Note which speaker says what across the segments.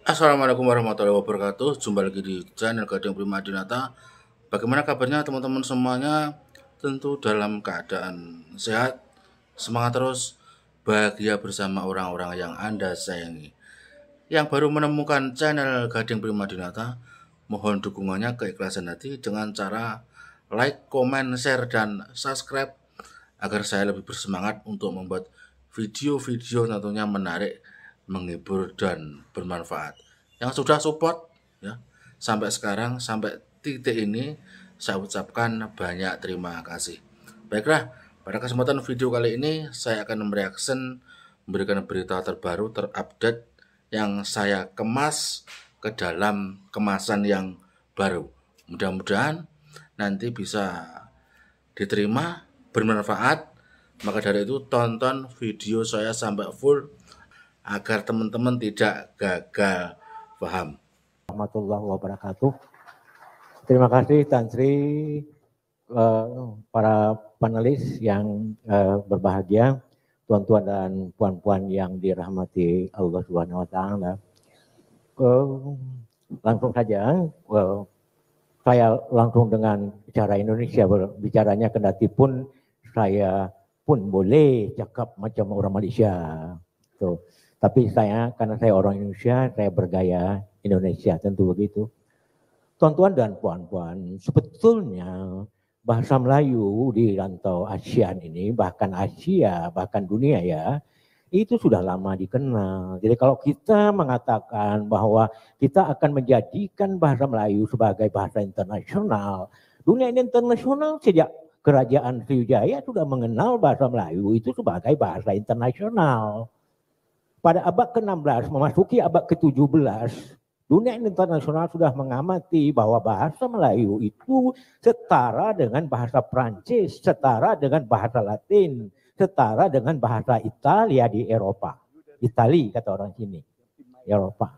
Speaker 1: Assalamualaikum warahmatullahi wabarakatuh. Jumpa lagi di channel Gading Prima Dinata. Bagaimana kabarnya teman-teman semuanya? Tentu dalam keadaan sehat, semangat terus, bahagia bersama orang-orang yang Anda sayangi. Yang baru menemukan channel Gading Prima Dinata, mohon dukungannya keikhlasan hati dengan cara like, komen, share, dan subscribe agar saya lebih bersemangat untuk membuat video-video tentunya menarik, menghibur, dan bermanfaat. Yang sudah support ya sampai sekarang, sampai titik ini, saya ucapkan banyak terima kasih. Baiklah, pada kesempatan video kali ini saya akan memberikan berita terbaru terupdate yang saya kemas ke dalam kemasan yang baru. Mudah-mudahan nanti bisa diterima, bermanfaat. Maka dari itu tonton video saya sampai full agar teman-teman tidak gagal paham.
Speaker 2: Warahmatullahi wabarakatuh. Terima kasih Tan Sri, para panelis yang berbahagia, tuan-tuan dan puan-puan yang dirahmati Allah Subhanahu wa taala. Langsung saja saya langsung dengan cara Indonesia berbicaranya, kendati pun saya pun boleh cakap macam orang Malaysia. So, tapi karena saya orang Indonesia, saya bergaya Indonesia, tentu begitu. Tuan-tuan dan puan-puan, sebetulnya bahasa Melayu di rantau ASEAN ini, bahkan Asia, bahkan dunia ya, itu sudah lama dikenal. Jadi kalau kita mengatakan bahwa kita akan menjadikan bahasa Melayu sebagai bahasa internasional, dunia internasional sejak Kerajaan Sriwijaya sudah mengenal bahasa Melayu itu sebagai bahasa internasional. Pada abad ke-16 memasuki abad ke-17, dunia internasional sudah mengamati bahwa bahasa Melayu itu setara dengan bahasa Prancis, setara dengan bahasa Latin, setara dengan bahasa Italia di Eropa. Itali kata orang sini, Eropa.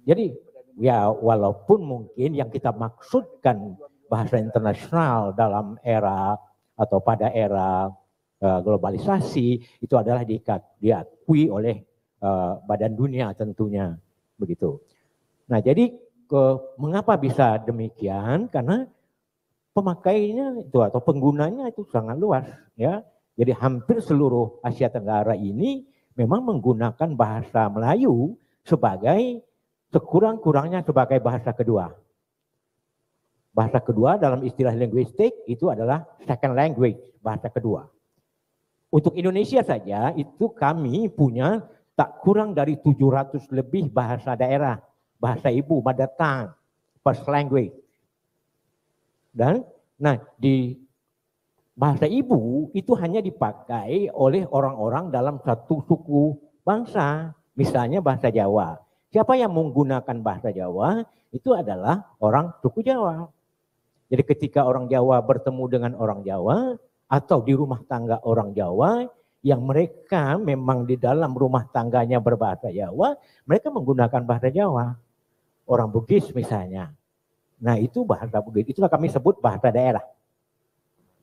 Speaker 2: Jadi ya walaupun mungkin yang kita maksudkan bahasa internasional dalam era atau pada era globalisasi itu adalah diakui oleh Badan Dunia tentunya begitu. Nah jadi mengapa bisa demikian? Karena pemakainya itu atau penggunanya itu sangat luas ya. Jadi hampir seluruh Asia Tenggara ini memang menggunakan bahasa Melayu sebagai sekurang-kurangnya sebagai bahasa kedua. Bahasa kedua dalam istilah linguistik itu adalah second language, bahasa kedua. Untuk Indonesia saja itu kami punya tak kurang dari 700 lebih bahasa daerah, bahasa ibu, mother tongue, first language. Dan di bahasa ibu itu hanya dipakai oleh orang-orang dalam satu suku bangsa, misalnya bahasa Jawa. Siapa yang menggunakan bahasa Jawa itu adalah orang suku Jawa. Jadi ketika orang Jawa bertemu dengan orang Jawa atau di rumah tangga orang Jawa yang mereka memang di dalam rumah tangganya berbahasa Jawa, mereka menggunakan bahasa Jawa. Orang Bugis misalnya. Nah, itu bahasa Bugis, itulah kami sebut bahasa daerah.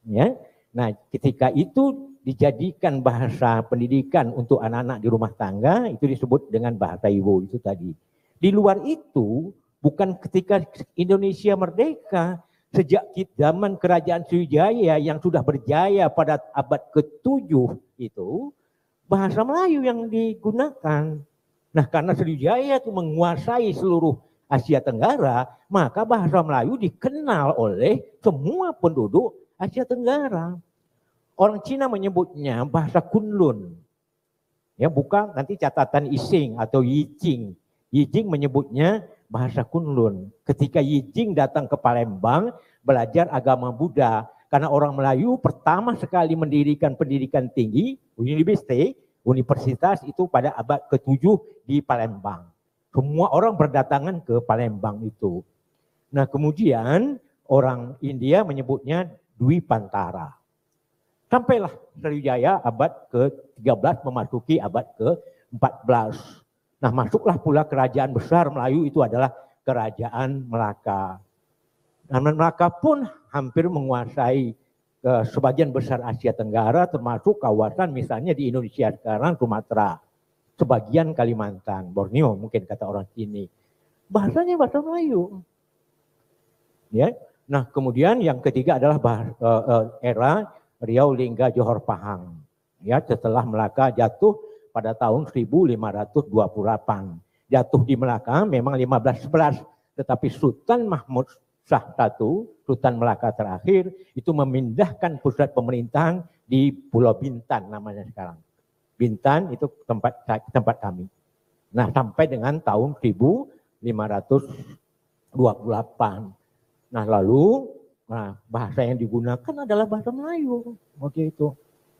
Speaker 2: Ya. Nah, ketika itu dijadikan bahasa pendidikan untuk anak-anak di rumah tangga, itu disebut dengan bahasa ibu itu tadi. Di luar itu, bukan ketika Indonesia merdeka, sejak zaman Kerajaan Sriwijaya yang sudah berjaya pada abad ke-7 itu, bahasa Melayu yang digunakan. Nah, karena Sriwijaya itu menguasai seluruh Asia Tenggara, maka bahasa Melayu dikenal oleh semua penduduk Asia Tenggara. Orang Cina menyebutnya bahasa Kunlun. Ya, bukan nanti catatan Ising atau Yijing. Yijing menyebutnya bahasa Kunlun. Ketika Yijing datang ke Palembang belajar agama Buddha, karena orang Melayu pertama sekali mendirikan pendidikan tinggi, universitas itu pada abad ke-7 di Palembang. Semua orang berdatangan ke Palembang itu. Nah, kemudian orang India menyebutnya Dwi Pantara. Sampailah Sriwijaya abad ke-13 memasuki abad ke-14. Nah, masuklah pula kerajaan besar Melayu itu adalah Kerajaan Melaka. Nah, Melaka pun hampir menguasai sebagian besar Asia Tenggara, termasuk kawasan misalnya di Indonesia sekarang, Sumatera, sebagian Kalimantan, Borneo mungkin kata orang sini. bahasanya bahasa Melayu. Ya. Nah, kemudian yang ketiga adalah era Riau Lingga Johor Pahang. Ya, setelah Melaka jatuh pada tahun 1528. Jatuh di Melaka memang 1511, tetapi Sultan Mahmud Shah I, Sultan Melaka terakhir, itu memindahkan pusat pemerintahan di Pulau Bintan namanya sekarang. Bintan itu tempat kami. Nah, sampai dengan tahun 1528. Nah, lalu bahasa yang digunakan adalah bahasa Melayu. Waktu itu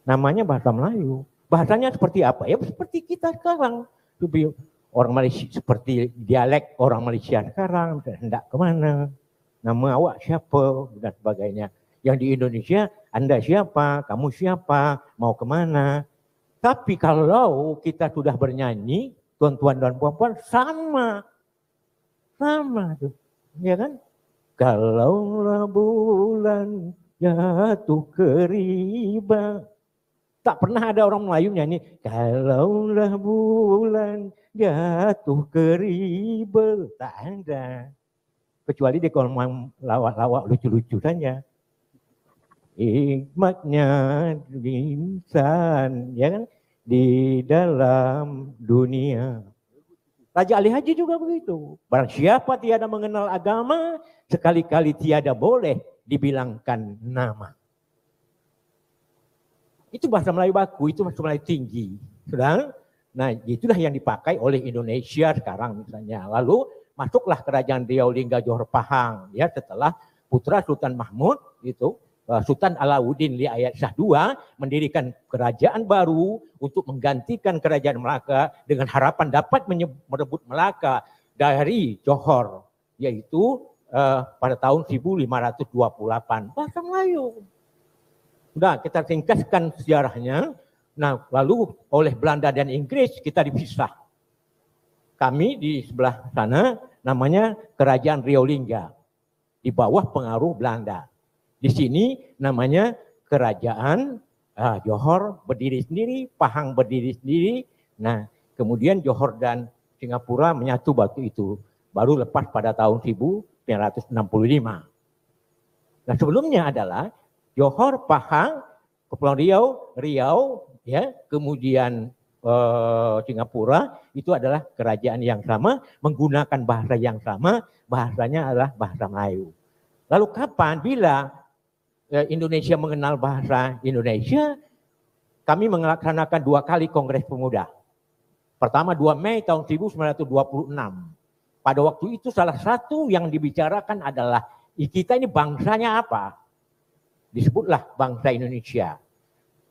Speaker 2: namanya bahasa Melayu. Bahasanya seperti apa? Ya seperti kita sekarang. Orang Malaysia seperti dialek orang Malaysia sekarang, hendak kemana, nama awak siapa, dan sebagainya. Yang di Indonesia, Anda siapa, kamu siapa, mau kemana. Tapi kalau kita sudah bernyanyi, tuan-tuan dan puan-puan, sama tuh, ya kan? Kalaulah bulan jatuh ke riba. Tak pernah ada orang Melayu nyanyi, kalaulah bulan jatuh ke riba. Tak ada. Kecuali dia kalau mau lawak-lawak lucu-lucu saja. Hikmatnya insan, ya kan, di dalam dunia. Raja Ali Haji juga begitu. Barang siapa tiada mengenal agama, sekali-kali tiada boleh dibilangkan nama. Itu bahasa Melayu baku, itu bahasa Melayu tinggi. Sudah? Nah, itulah yang dipakai oleh Indonesia sekarang misalnya. Lalu masuklah kerajaan Riau Lingga Johor Pahang, ya, setelah putra Sultan Mahmud itu, Sultan Alauddin Liayat Shah II mendirikan kerajaan baru untuk menggantikan kerajaan Melaka dengan harapan dapat merebut Melaka dari Johor, yaitu pada tahun 1528. Bahasa Melayu. Sudah, kita ringkaskan sejarahnya. Nah, lalu oleh Belanda dan Inggris kita dipisah. Kami di sebelah sana namanya Kerajaan Riau Lingga, di bawah pengaruh Belanda. Di sini namanya Kerajaan Johor berdiri sendiri, Pahang berdiri sendiri. Nah, kemudian Johor dan Singapura menyatu waktu itu. Baru lepas pada tahun 1965. Nah, sebelumnya adalah Johor, Pahang, Kepulauan Riau, ya, kemudian Singapura, itu adalah kerajaan yang sama, menggunakan bahasa yang sama, bahasanya adalah bahasa Melayu. Lalu kapan, bila Indonesia mengenal bahasa Indonesia, kami melaksanakan 2 kali Kongres Pemuda. Pertama 2 Mei tahun 1926. Pada waktu itu salah satu yang dibicarakan adalah, kita ini bangsanya apa? Disebutlah bangsa Indonesia.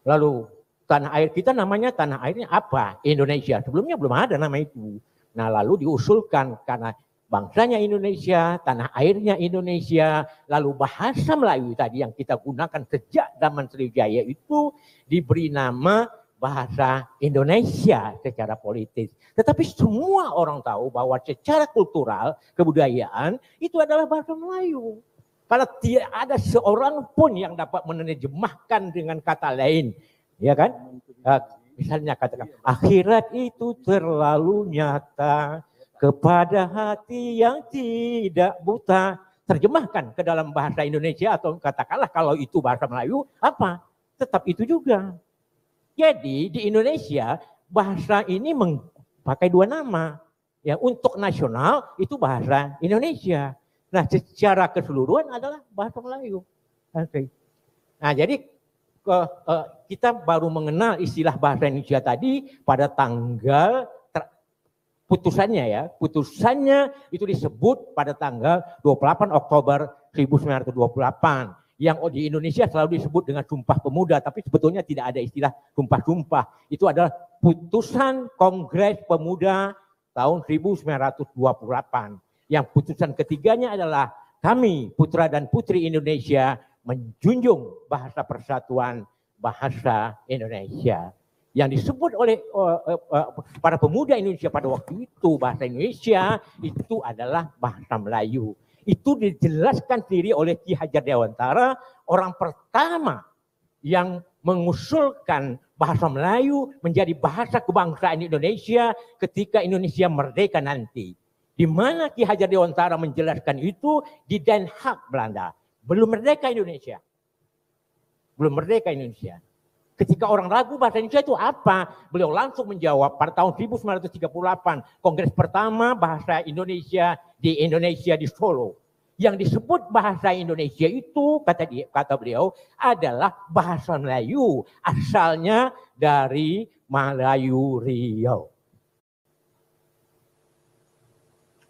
Speaker 2: Lalu tanah air kita namanya, tanah airnya apa? Indonesia. Sebelumnya belum ada nama itu. Nah, lalu diusulkan karena bangsanya Indonesia, tanah airnya Indonesia, lalu bahasa Melayu tadi yang kita gunakan sejak zaman Sriwijaya itu diberi nama bahasa Indonesia secara politis. Tetapi semua orang tahu bahwa secara kultural, kebudayaan itu adalah bahasa Melayu. Karena tidak ada seorang pun yang dapat menerjemahkan dengan kata lain, ya kan? Misalnya katakan, akhirat itu terlalu nyata kepada hati yang tidak buta. Terjemahkan ke dalam bahasa Indonesia atau katakanlah kalau itu bahasa Melayu, apa? Tetap itu juga. Jadi di Indonesia bahasa ini memakai 2 nama. Ya, untuk nasional itu bahasa Indonesia. Nah, secara keseluruhan adalah bahasa Melayu. Nah, jadi kita baru mengenal istilah bahasa Indonesia tadi pada tanggal putusannya, ya. Putusannya itu disebut pada tanggal 28 Oktober 1928. Yang di Indonesia selalu disebut dengan Sumpah Pemuda, tapi sebetulnya tidak ada istilah sumpah-sumpah. Itu adalah putusan Kongres Pemuda tahun 1928. Yang putusan ketiganya adalah kami, putra dan putri Indonesia, menjunjung bahasa persatuan bahasa Indonesia. Yang disebut oleh para pemuda Indonesia pada waktu itu, bahasa Indonesia itu adalah bahasa Melayu. Itu dijelaskan sendiri oleh Ki Hajar Dewantara, orang pertama yang mengusulkan bahasa Melayu menjadi bahasa kebangsaan Indonesia ketika Indonesia merdeka nanti. Di mana Ki Hajar Dewantara menjelaskan itu di Den Haag, Belanda. Belum merdeka Indonesia. Belum merdeka Indonesia. Ketika orang ragu bahasa Indonesia itu apa, beliau langsung menjawab pada tahun 1938, Kongres pertama bahasa Indonesia di Solo. Yang disebut bahasa Indonesia itu, kata beliau, adalah bahasa Melayu. Asalnya dari Melayu Riau.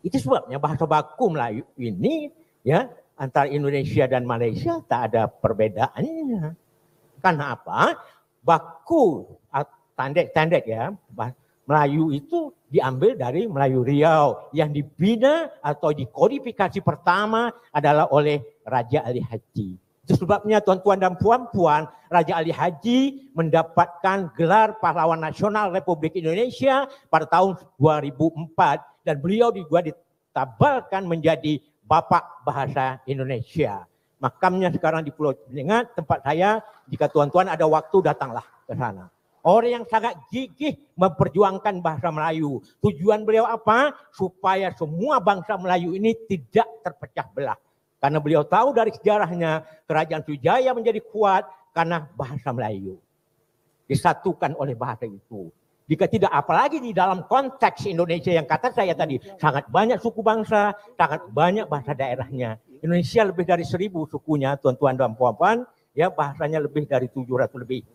Speaker 2: Itu sebabnya bahasa baku Melayu ini ya antara Indonesia dan Malaysia tak ada perbedaannya. Karena apa? Baku tandek ya, Melayu itu diambil dari Melayu Riau yang dibina atau dikodifikasi pertama adalah oleh Raja Ali Haji. Itu sebabnya tuan-tuan dan puan-puan, Raja Ali Haji mendapatkan gelar pahlawan nasional Republik Indonesia pada tahun 2004 dan beliau juga ditabalkan menjadi Bapak Bahasa Indonesia. Makamnya sekarang di Pulau Selingat, tempat saya. Jika tuan-tuan ada waktu, datanglah ke sana. Orang yang sangat gigih memperjuangkan bahasa Melayu. Tujuan beliau apa? Supaya semua bangsa Melayu ini tidak terpecah belah. Karena beliau tahu dari sejarahnya Kerajaan Sriwijaya menjadi kuat karena bahasa Melayu. Disatukan oleh bahasa itu. Jika tidak, apalagi di dalam konteks Indonesia yang kata saya tadi, sangat banyak suku bangsa, sangat banyak bahasa daerahnya. Indonesia lebih dari 1000 sukunya, tuan-tuan dan puan-puan, ya bahasanya lebih dari 700 lebih.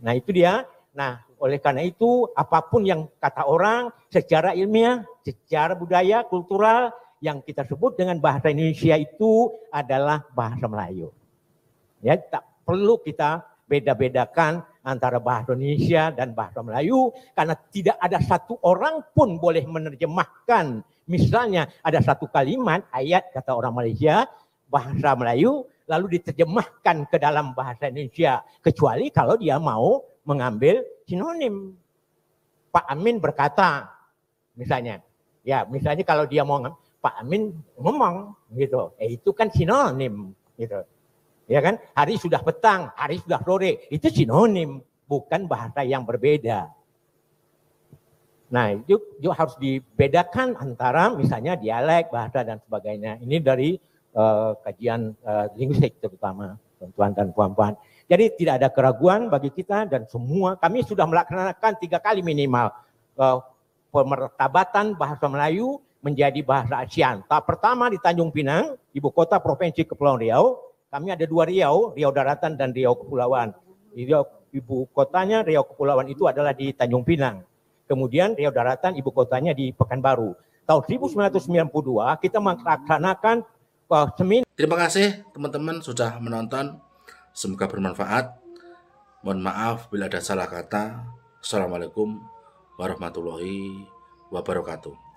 Speaker 2: Nah itu dia. Nah oleh karena itu apapun yang kata orang secara ilmiah, secara budaya, kultural, yang kita sebut dengan bahasa Indonesia itu adalah bahasa Melayu. Ya tak perlu kita beda-bedakan antara bahasa Indonesia dan bahasa Melayu karena tidak ada satu orang pun boleh menerjemahkan. Misalnya ada satu kalimat ayat kata orang Malaysia bahasa Melayu lalu diterjemahkan ke dalam bahasa Indonesia kecuali kalau dia mau mengambil sinonim. Pak Amin berkata misalnya, ya misalnya kalau dia mau Pak Amin ngomong gitu, itu kan sinonim gitu. Ya kan? Hari sudah petang, hari sudah sore, itu sinonim, bukan bahasa yang berbeda. Nah, itu harus dibedakan antara misalnya dialek, bahasa dan sebagainya. Ini dari kajian linguistik terutama, tuan-tuan dan puan-puan. Jadi tidak ada keraguan bagi kita dan semua kami sudah melaksanakan 3 kali minimal pemertabatan bahasa Melayu menjadi bahasa ASEAN. Tahap pertama di Tanjung Pinang, ibu kota provinsi Kepulauan Riau. Kami ada 2 Riau, Riau Daratan dan Riau Kepulauan. Ibu kotanya Riau Kepulauan itu adalah di Tanjung Pinang. Kemudian Riau Daratan ibu kotanya di Pekanbaru. Tahun 1992 kita melaksanakan seminar.
Speaker 1: Terima kasih teman-teman sudah menonton. Semoga bermanfaat. Mohon maaf bila ada salah kata. Assalamualaikum warahmatullahi wabarakatuh.